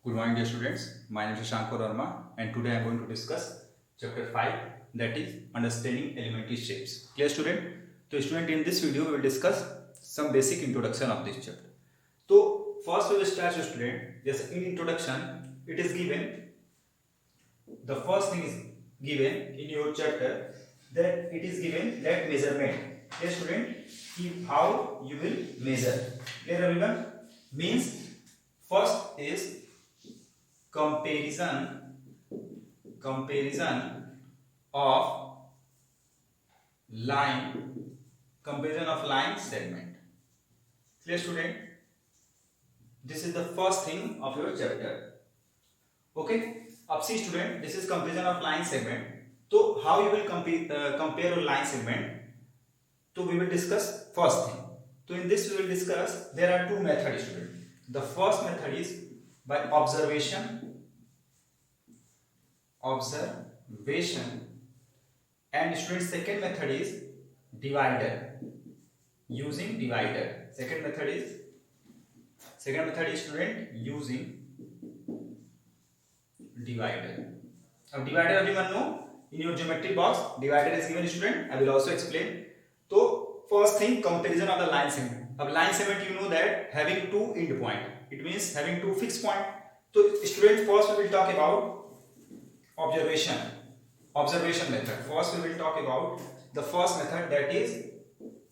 Good morning, dear students. My name is Shankar Verma, and today I am going to discuss chapter 5, that is understanding elementary shapes. Clear, student? So, student, in this video we will discuss some basic introduction of this chapter. So, first we will start, student. Yes, in introduction, it is given. The first thing is given in your chapter that it is given that measurement. Clear, student? How you will measure. Clear, everyone? Means first is comparison of line segment. Clear, student? This is the first thing of your chapter. Okay, अब see student, this is comparison of line segment. So how you will compare your line segment? So we will discuss first thing. So in this we will discuss there are two methods, student. The first method is by observation, and student second method is divider, using divider. Second method is student using divider. Now divider everyone know, in your geometry box divider is given, student. I will also explain. So first thing, comparison of the line segment. Of line segment you know that having two end point, it means having two fixed point. So student, first we will talk about observation method. First we will talk about the first method, that is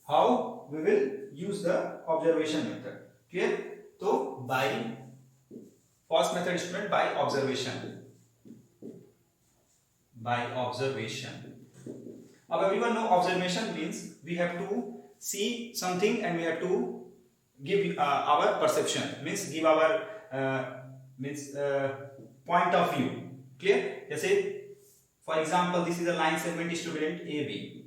how we will use the observation method. Clear? So by first method, student, by observation. Now everyone know observation means we have to see something and we have to give our perception, means give our point of view. Clear? जैसे for example this is a line segment, student AB.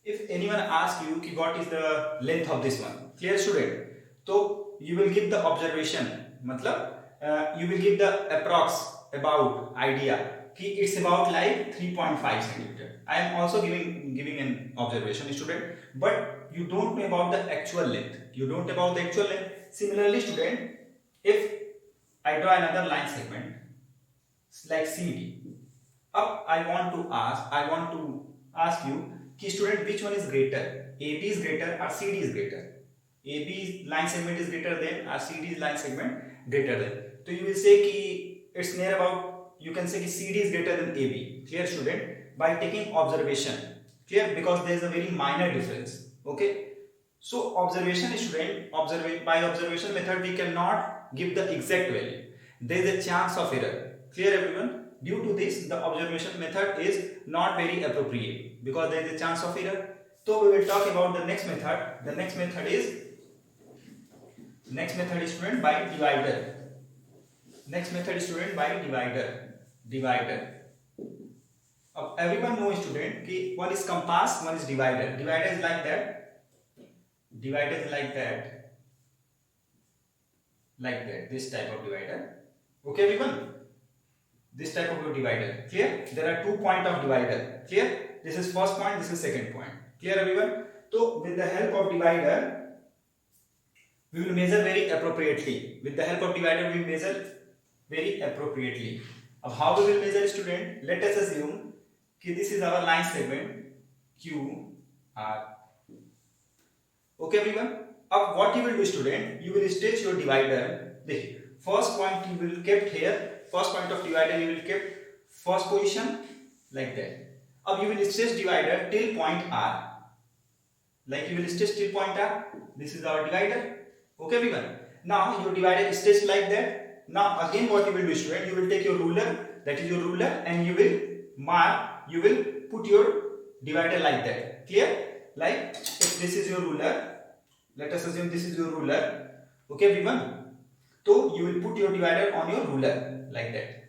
If anyone asks you कि what is the length of this one, clear, student? So you will give the observation, मतलब you will give the about idea कि it's about like 3.5 centimeter. I am also giving an observation, student, but you don't know about the actual length. Similarly, student, if I draw another line segment like CD, up I want to ask you कि student, which one is greater? AB is greater or CD is greater? AB line segment is greater than or CD line segment greater than? So you will say कि it's near about, you can say कि CD is greater than AB. Clear, student? By taking observation. Clear? Because there is a very minor difference. Okay. So observation, student, by observation method we cannot give the exact value. There is a chance of error. Clear, everyone? Due to this, the observation method is not very appropriate because there is a chance of error. So we will talk about the next method. The next method is student by divider. Divider. Everyone knows, student, कि one is compass, one is divider. Divider is like that. This type of divider. Okay, everyone? This type of divider. Clear? There are 2 points of divider. Clear? This is first point, this is second point. Clear, everyone? So with the help of divider we will measure very appropriately. Now how we will measure, student? Let us assume that this is our line segment QR. Okay, everyone? Now what you will do, student? You will stretch your divider. First point you will kept here. First point of divider you will kept first position like that. Now you will stretch divider till point R. Like you will stretch till point R. This is our divider. Okay, everyone? Now your divider is stretched like that. Now again what you will do, student? You will take your ruler, that is your ruler, and you will put your divider like that. Clear? Like if this is your ruler, let us assume this is your ruler. Okay, everyone? So you will put your divider on your ruler like that.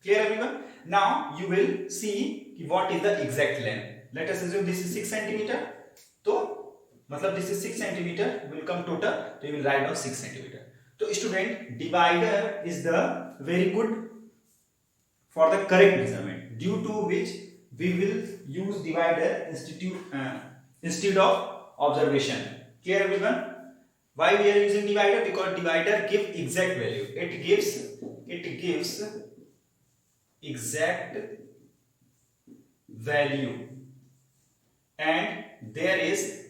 Clear, everyone? Now you will see what is the exact length. Let us assume this is 6 centimeter. So मतलब this is 6 centimeter, will come total, so you will write down 6 centimeter. So student, divider is the very good for the correct measurement, due to which we will use divider instead of observation. Clear, everyone? Why we are using divider? Because divider gives exact value. It gives exact value, and there is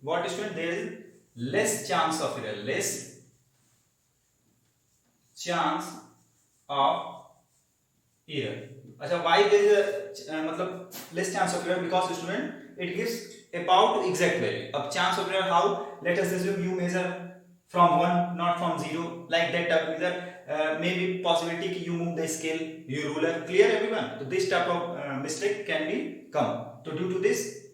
what student? There is less chance of error. Less chance of error. अच्छा, why there is a मतलब less chance of error? Because student, it gives about exact value. अब chance of error how? Let us assume you measure from 1, not from 0. Like that measure maybe possibility कि you move the scale, your ruler. Clear everyone? So this type of mistake can be come. So due to this,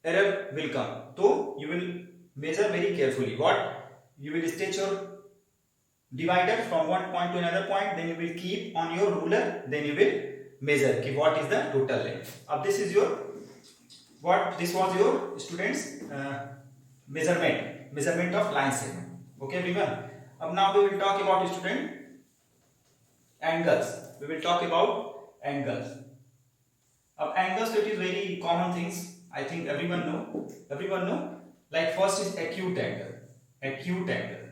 error will come. So you will measure very carefully. What? You will stretch your divider from one point to another point, then you will keep on your ruler, then you will measure ki what is the total length. This is your this was your students measurement of line segment. Okay everyone. Now we will talk about student angles. We will talk about angles. Angles, it is very common things. I think everyone know. Like first is acute angle. Acute angle,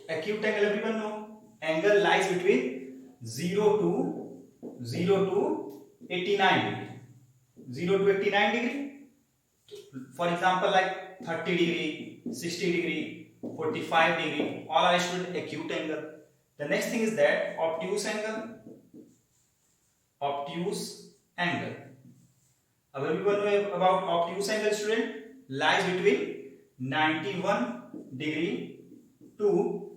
everyone know. Angle lies between 0 to 89 degree. 0 to 89 degree. For example, like 30 degree, 60 degree, 45 degree. All are student acute angle. The next thing is that obtuse angle. Obtuse angle. Everyone know about obtuse angle, student? Lies between 91 degree to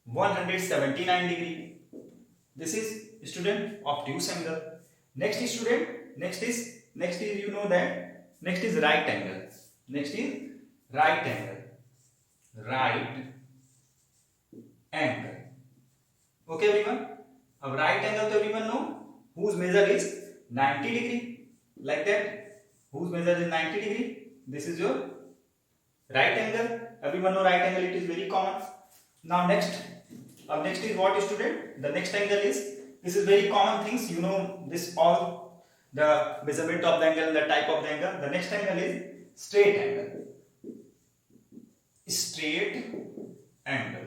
179 degree. This is student obtuse angle. Next is student. Next is you know that. Next is right angle. Next is right angle. Right angle. Okay everyone. Right angle to everyone know whose measure is 90 degree. Like that. Whose measure is 90 degree. This is your right angle. Everyone know right angle. It is very common. Now next is what student? The next angle is, this is very common things. You know this all, the measurement of the angle, the type of the angle. The next angle is straight angle. Straight angle.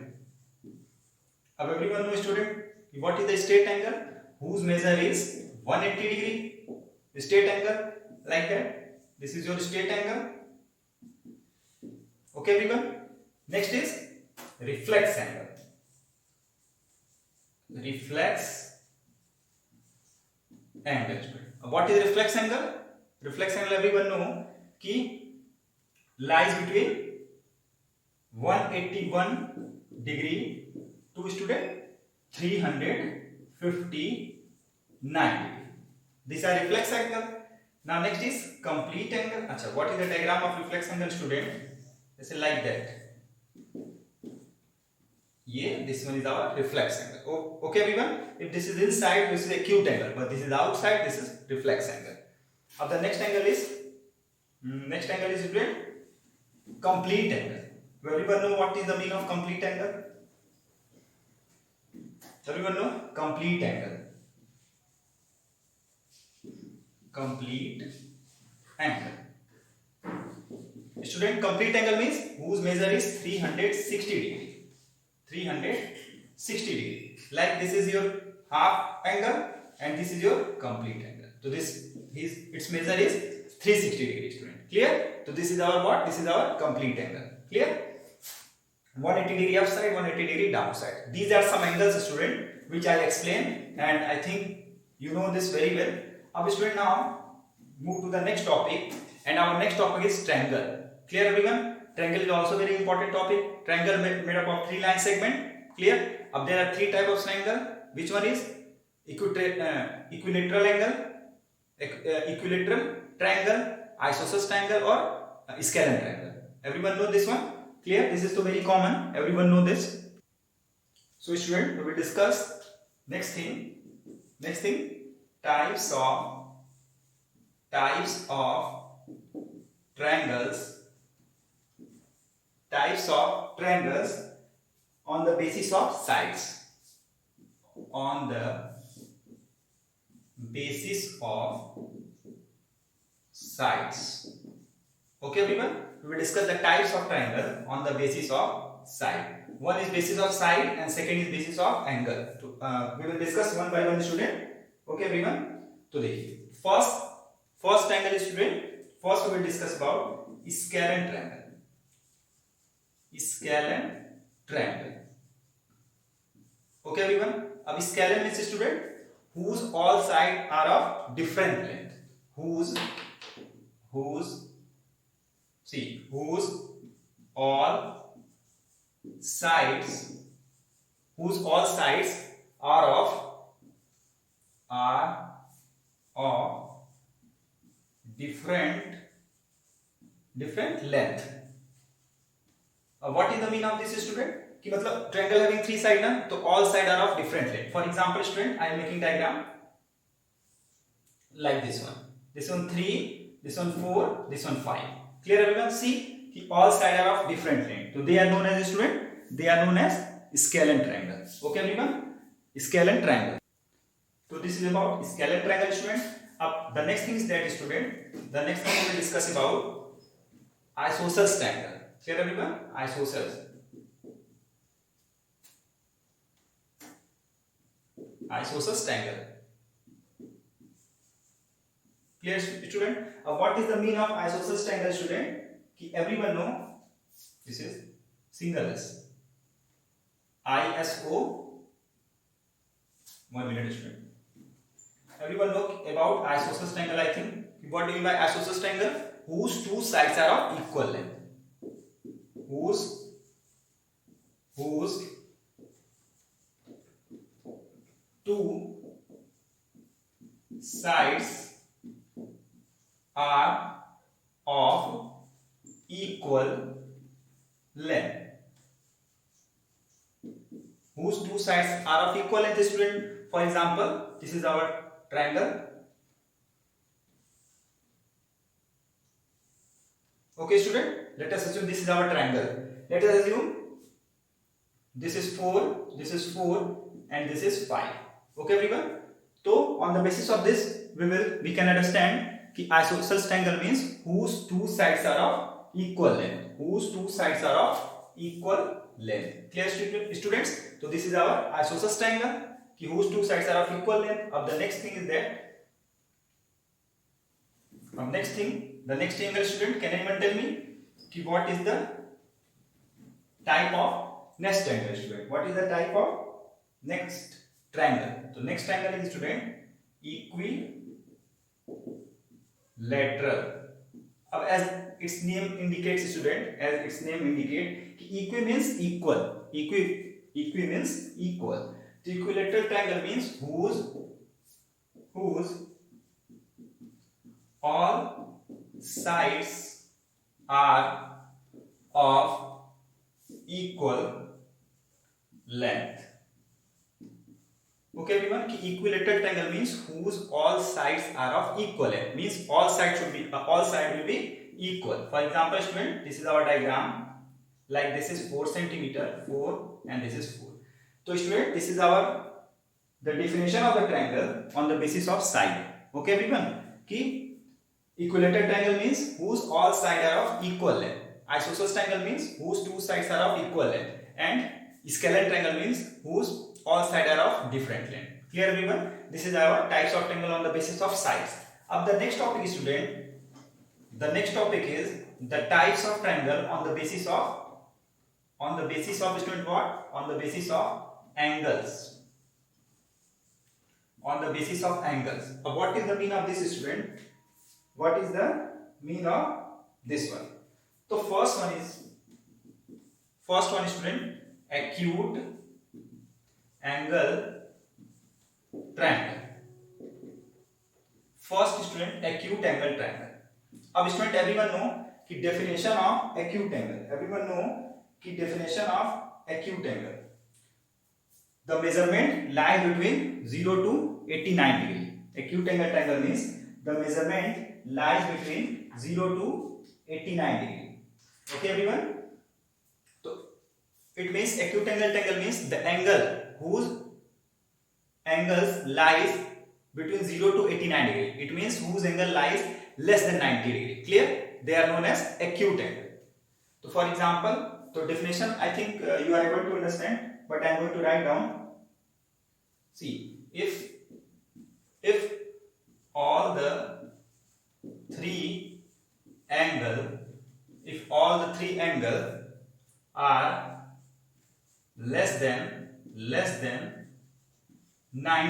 Everyone know student what is the straight angle? Whose measure is 180 degree. Straight angle like that. This is your straight angle. Okay everyone. Next is reflex angle. Reflex angle. What is reflex angle? Reflex angle everyone know ki lies between 181 degree to student 359 degree. These are reflex angle. Now next is complete angle. Achha, what is the diagram of reflex angle student? This is like that. Yeah, this one is our reflex angle. Oh, okay everyone. If this is inside, this is acute angle, but this is outside, this is reflex angle. Now the next angle is student complete angle. Everyone know what is the meaning of complete angle? Everyone know complete angle. Complete angle. Student, complete angle means whose measure is 360 degree. 360 degree. Like this is your half angle and this is your complete angle. So its measure is 360 degree, student. Clear? So this is our what? This is our complete angle. Clear? 180 degree upside, 180 degree downside. These are some angles, student, which I explained, and I think you know this very well. Now student, now move to the next topic, and our next topic is triangle. Clear everyone? Triangle is also very important topic. Triangle made up of 3 line segment. Clear? There are 3 types of triangle. Which one is equilateral angle, equilateral triangle, isosceles triangle, or scalene triangle? Everyone know this one? Clear? This is so very common. Everyone know this. So student, we will discuss next thing. Types of triangles. Types of triangles on the basis of sides. On the basis of sides. Okay everyone, we will discuss the types of triangle on the basis of side. One is basis of side and second is basis of angle. We will discuss one by one student. Okay everyone, तो देखिए first triangle student, first we will discuss about scalene triangle. Scalene triangle. Okay everyone, अब scalene means student whose all sides are of different length. Whose all sides are of different length. What is the meaning of this student? कि मतलब triangle having three sides ना, तो all sides are of different length. For example student, I am making diagram like this one 3, this one 4, this one 5. Clear everyone? See कि all sides are of different length, so they are known as student, they are known as scalene triangle. Okay everyone, scalene triangle. So this is about scalene triangle student. Up the next thing is that student, the next thing we will discuss about isosceles triangle. Clear everyone? Isosceles triangle. Clear student? What is the meaning of isosceles triangle student? कि everyone know this is single S. ISO. 1 minute student. Everyone know about isosceles triangle, I think. What do you mean by isosceles triangle? Whose two sides are of equal length. Whose two sides are of equal length. Whose two sides are of equal length, student? For example, this is our triangle. Okay student, let us assume this is our triangle. Let us assume this is 4, this is 4 and this is 5. Okay everyone, so on the basis of this we can understand कि isosceles triangle means whose two sides are of equal length. Whose two sides are of equal length. Clear students? So this is our isosceles triangle कि whose two sides are of equal length. अब the next thing is that the next triangle student, can anyone tell me कि what is the type of next triangle student? What is the type of next triangle? So next triangle is student equilateral. अब as its name indicates student, as its name indicate कि equi means equal. Equi means equal. So equilateral triangle means whose all sides are of equal length. Okay everyone, कि equilateral triangle means whose all sides are of equal length, means all sides will be equal. For example student, this is our diagram, like this is 4 centimeter, 4 and this is 4. So student, this is the definition of the triangle on the basis of side. Okay everyone, कि equilateral triangle means whose all sides are of equal length. Isosceles triangle means whose two sides are of equal length, and scalene triangle means whose all sides are of different length. Clear everyone? This is our types of triangle on the basis of sides. अब the next topic is student, the next topic is the types of triangle on the basis of student what? On the basis of angles. On the basis of angles. What is the meaning of this student? What is the meaning of this one? So first one is student acute angle triangle. First student acute angle triangle. अब student everyone know कि definition of acute angle. Everyone know कि definition of acute angle. The measurement lies between 0 to 89 degree. Acute angle triangle means the measurement lies between 0 to 89 degree. Okay everyone? So it means acute angle triangle means the angle whose angles lies between 0 to 89 degree. It means whose angle lies less than 90 degree. Clear? they are known as acute angle. So for example, so definition I think you are able to understand, but I am going to write down. See, if all the three angle, if all the three angle are less than 90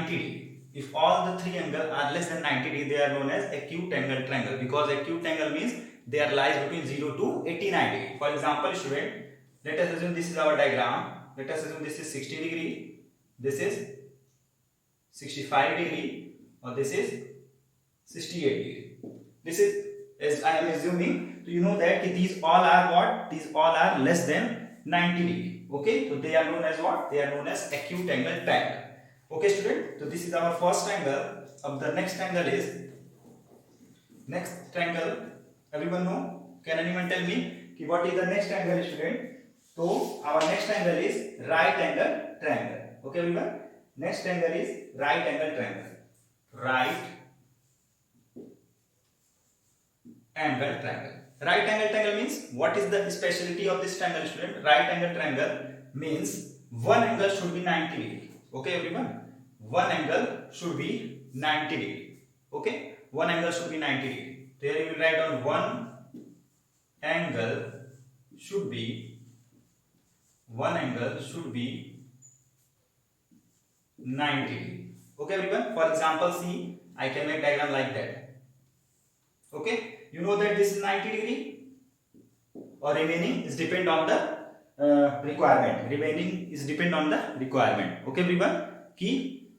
degree, if all the three angle are less than 90 degree, they are known as acute angle triangle, because acute angle means they are lies between 0 to 89 degree. For example, student, let us assume this is our diagram. Let us assume this is 60 degree, this is 65 degree, or this is 68 degree. This is, as I am assuming, so you know that these all are what? These all are less than 90 degree. Okay, so they are known as what? They are known as acute angle triangle. Okay, student. So this is our first angle. Of the next angle is next triangle. Everyone know? Can anyone tell me what is the next angle, student? So our next angle is right angle triangle. Okay, everyone. Next angle is right angle triangle. Right angle triangle. Right angle triangle means, what is the speciality of this triangle, student? Right angle triangle means one angle should be 90 degree. Okay, everyone. One angle should be 90 degree. Okay, one angle should be 90 degree. There you will write down one angle should be 90 degree. Okay, everyone. For example, see, I can make diagram like that. Okay, you know that this is 90 degree, or remaining is depend on the requirement. Remaining is depend on the requirement. Okay, everyone. Key,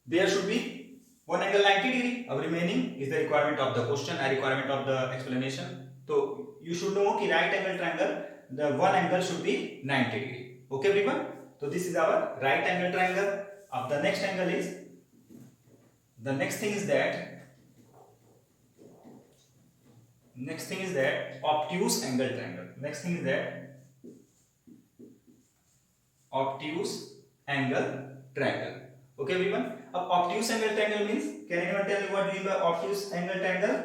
there should be one angle 90 degree. Our remaining is the requirement of the question and requirement of the explanation. So you should know कि right angle triangle, the one angle should be 90 degree. Okay, everyone. So this is our right angle triangle. Of the next angle is, the next thing is that obtuse angle triangle. Next thing is that obtuse angle triangle. Okay, everyone. Obtuse angle triangle means, can anyone tell me what do you mean by obtuse angle triangle?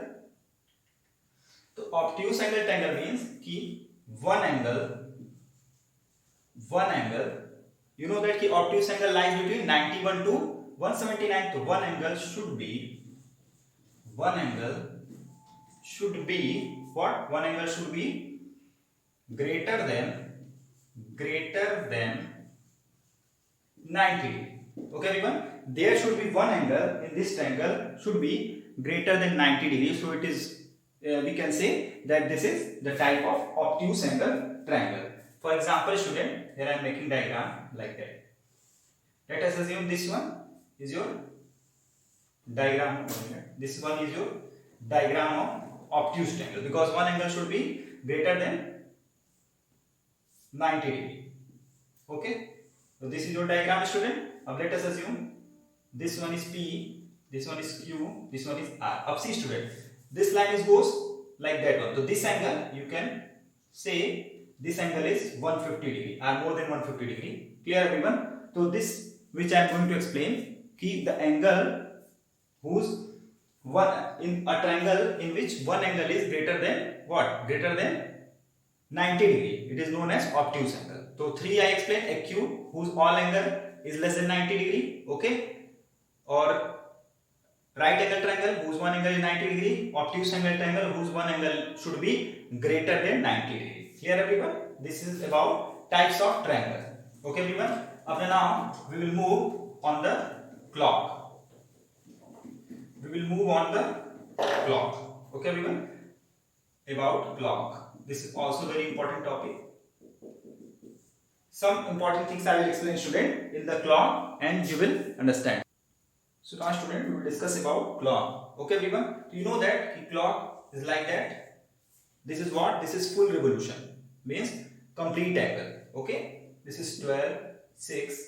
So obtuse angle triangle means कि one angle, you know that कि obtuse angle lies between 91 to 179. So one angle should be what? One angle should be greater than 90 degree. Okay, everyone. There should be one angle in this triangle should be greater than 90 degree. So it is, we can say that this is the type of obtuse angle triangle. For example, student, here I am making diagram like that. Let us assume this one is your diagram. This one is your diagram of obtuse triangle, because one angle should be greater than 90 degree. Okay. So this is your diagram, student. Now let us assume this one is P, this one is Q, this one is R. Up see, student, this line is goes like that one. So this angle, you can say this angle is 150 degree or more than 150 degree. Clear, everyone? So this which I am going to explain, keep the angle whose one in a triangle in which one angle is greater than what? Greater than 90 degree. It is known as obtuse angle. So 3 I explained, acute whose all angle is less than 90 degree. Okay. Or right angle triangle whose one angle is 90 degree. Obtuse angle triangle whose one angle should be greater than 90 degree. Clear, everyone? This is about types of triangle. Okay, everyone? After now we will move on the clock. Okay, everyone? About clock. This is also very important topic. Some important things I will explain, student, in the clock, and you will understand. So now, student, we will discuss about clock. Okay, everyone? You know that the clock is like that. This is what? This is full revolution. Means complete angle. Okay? This is 12, 6,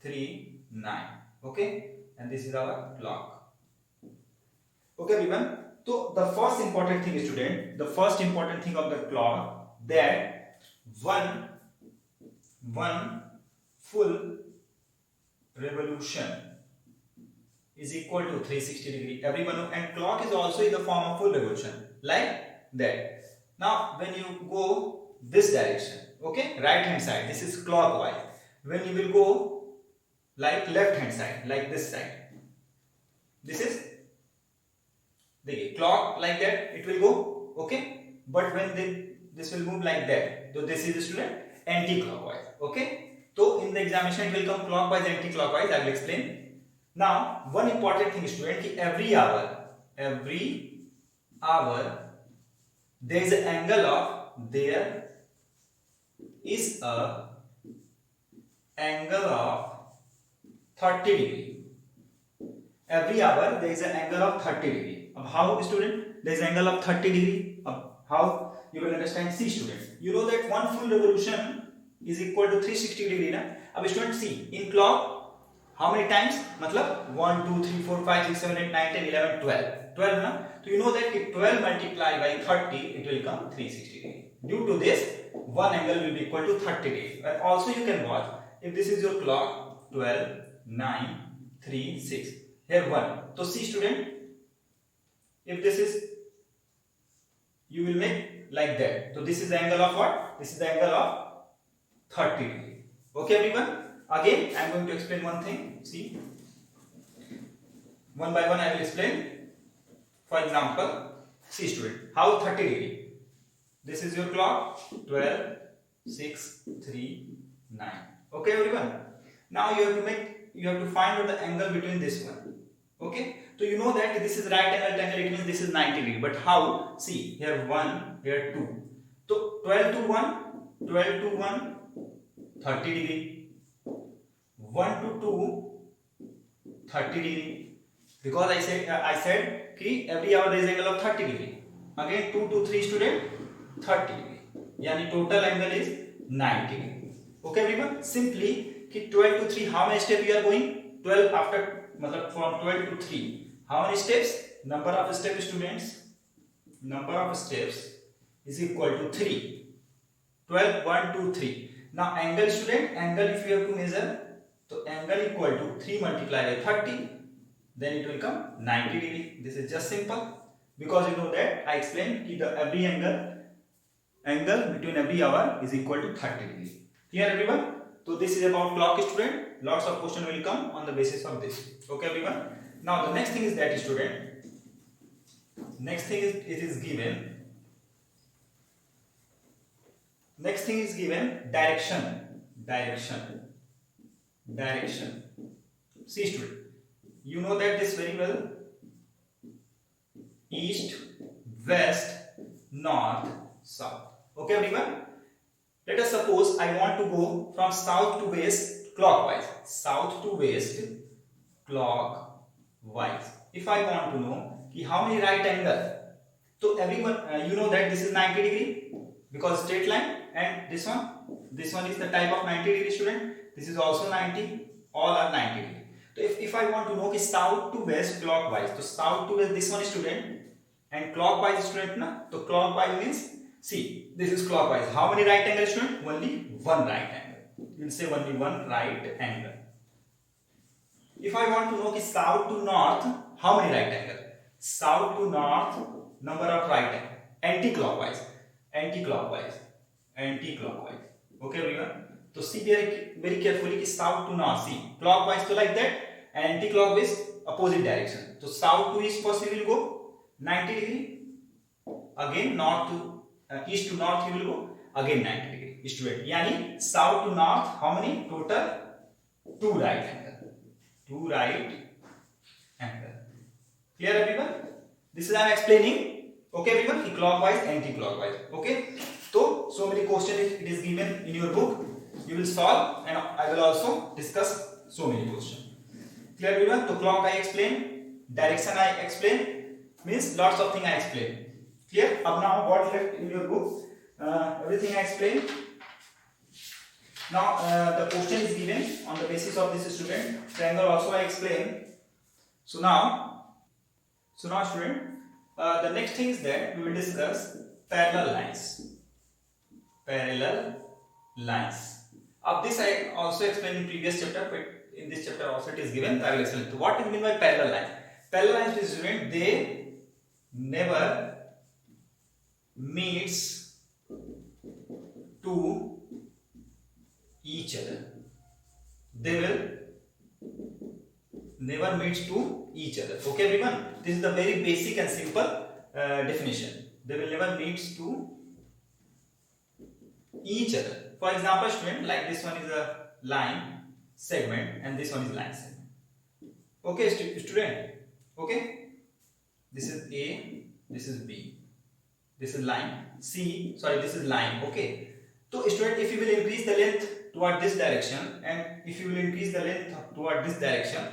3, 9. Okay? And this is our clock. Okay, everyone? So the first important thing is, student, the first important thing of the clock, that one full revolution is equal to 360 degree. Everyone know, and clock is also in the form of full revolution. like that. Now when you go this direction, okay, right hand side, this is clockwise. When you will go like left hand side, like this side, this is the clock, like that it will go, okay. But when this will move like that, so this is student anti-clockwise, okay. So in the examination it will come clockwise, anti-clockwise. I will explain. Now one important thing student, ki every hour there is an angle of, there is a angle of 30 degree. Every hour there is an angle of 30 degree. How student? There is an angle of 30 degree. How you will understand? See student, you know that one full revolution is equal to 360 degree na? Ab student see, in clock how many times? Matlab 1 2 3 4 5 6 7 8 9 10 11 12 na? So you know that if 12 multiplied by 30 it will come 360 degree. Due to this, one angle will be equal to 30 degree. And also you can watch, if this is your clock, 12 9 3 6, here 1. So see student, if this is, you will make like that. So this is the angle of what? This is the angle of 30 degree. Okay everyone? Again I am going to explain one thing. See, one by one I will explain. For example, see student, how 30 degree. This is your clock, 12 6 3 9. Okay everyone? Now you have to find out the angle between this one. Okay, so you know that this is right angle triangle, it means this is 90 degree. But how? See, here 1, here 2. So 12 to 1 30 degree, 1 to 2 30 degree, because I said कि every hour there is angle of 30 degree. Again 2 to 3 student 30 degree, yani total angle is 90 degree. Okay everyone? Simply कि 12 to 3 how many steps we are going? 12 after, मतलब from 12 to 3 how many steps? Number of steps students, number of steps is equal to 3. 12 1 2 3. Now angle student, angle if you have to measure, so angle equal to 3 multiplied by 30, then it will come 90 degree. This is just simple, because you know that I explained that the every angle between every hour is equal to 30 degree. Clear everyone? So this is about clock student. Lots of question will come on the basis of this. Okay everyone? Now the next thing is that student, next thing is it is given. Next thing is given direction. See student, you know that this very well. East, west, north, south. Okay everyone? Let us suppose I want to go from south to west clockwise. South to west clockwise. If I want to know कि how many right angle, so everyone you know that this is 90 degree because straight line, and this one is the type of 90 degree student. This is also 90. All are 90 degree. So if I want to know कि south to west clockwise, so south to west this one student and clockwise student na, so clockwise means, see, this is clockwise. How many right angle student? Only one right angle. You will say only one right angle. If I want to know ki south to north, how many right angle? South to north, number of right angle. Anti-clockwise. Okay everyone? So see very carefully ki south to north. See, clockwise to like that, and anti-clockwise opposite direction. So south to east first you will go 90 degree. Again north to east to north you will go again 90 degree. Student, yani south to north how many? Total 2 right angle. 2 right angle. Clear everyone? This is I am explaining. Okay everyone? Clockwise, anti-clockwise. Okay. So many questions it is given in your book. You will solve, and I will also discuss so many questions. Clear everyone? So clock I explain, direction I explain, means lots of things I explain. Clear? Up now what left in your book? Everything I explained. Now the question is given on the basis of this student. Triangle also I explain. So now student, the next thing is that we will discuss parallel lines. Of this I also explained in previous chapter, but in this chapter also it is given. I will explain. So what is mean by parallel lines? Parallel lines, student, they never meets to each other. They will never meet to each other. Okay, everyone. This is the very basic and simple definition. They will never meet to each other. For example, student, like this one is a line segment and this one is line segment. Okay, student. Okay, this is A, this is B, this is line C. Sorry, this is line. Okay. So, student, if you will increase the length toward this direction and if you will increase the length toward this direction,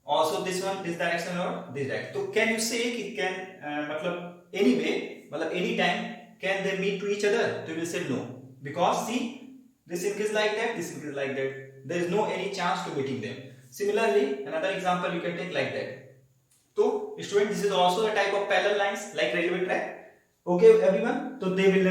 also this one, this direction or this direction. So, can you say it can, anyway, any time can they meet to each other? So, you will say no, because see, this increase like that, this increase like that. There is no any chance to meeting them. Similarly, another example you can take like that. So, student, this is also a type of parallel lines like railway track. Okay, everyone. So, they will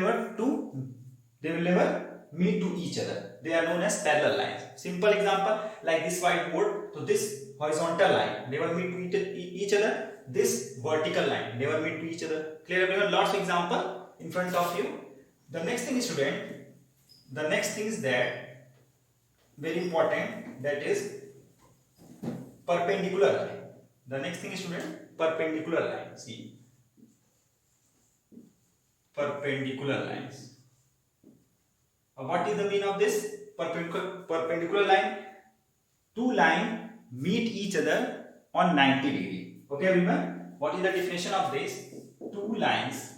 never meet to each other. They are known as parallel lines. Simple example like this whiteboard. So, this horizontal line never meet to each other. This vertical line never meet to each other. Clear, everyone? Lots of example in front of you. The next thing is, student. The next thing is that very important, that is perpendicular line. The next thing is, student, perpendicular line. See, perpendicular lines. What is the meaning of this perpendicular line? Two lines meet each other on 90 degree. Okay, everyone. What is the definition of this? Two lines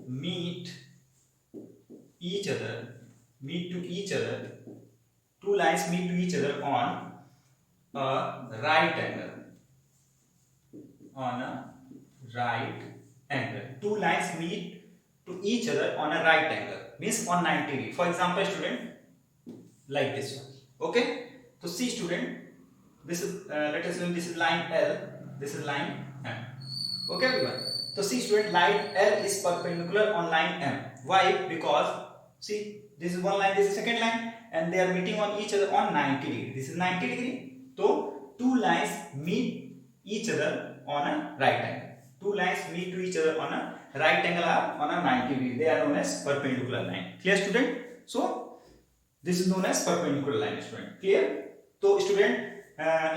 meet each other. Two lines meet to each other on a right angle. Two lines meet to each other on a right angle, means on 90 degree. For example, student, like this one. Okay. So see, student, this is let us assume this is line L, this is line M. Okay, everyone. So see, student, line L is perpendicular on line M. Why? Because see, this is one line, this is second line, and they are meeting on each other on 90 degree. This is 90 degree. So two lines meet each other on a right angle. Two lines meet to each other on a right angle or on a 90 degree. They are known as perpendicular line. Clear, student? So this is known as perpendicular line, student. Clear? So student,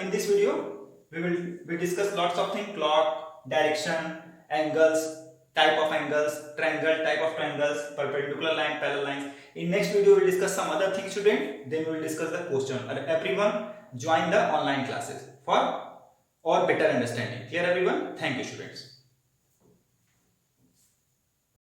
in this video we discuss lots of things: clock, direction, angles, type of angles, triangle, type of triangles, perpendicular line, parallel lines. In next video we will discuss some other things, student. Then we will discuss the question. Everyone join the online classes for better understanding. Clear, everyone? Thank you, students.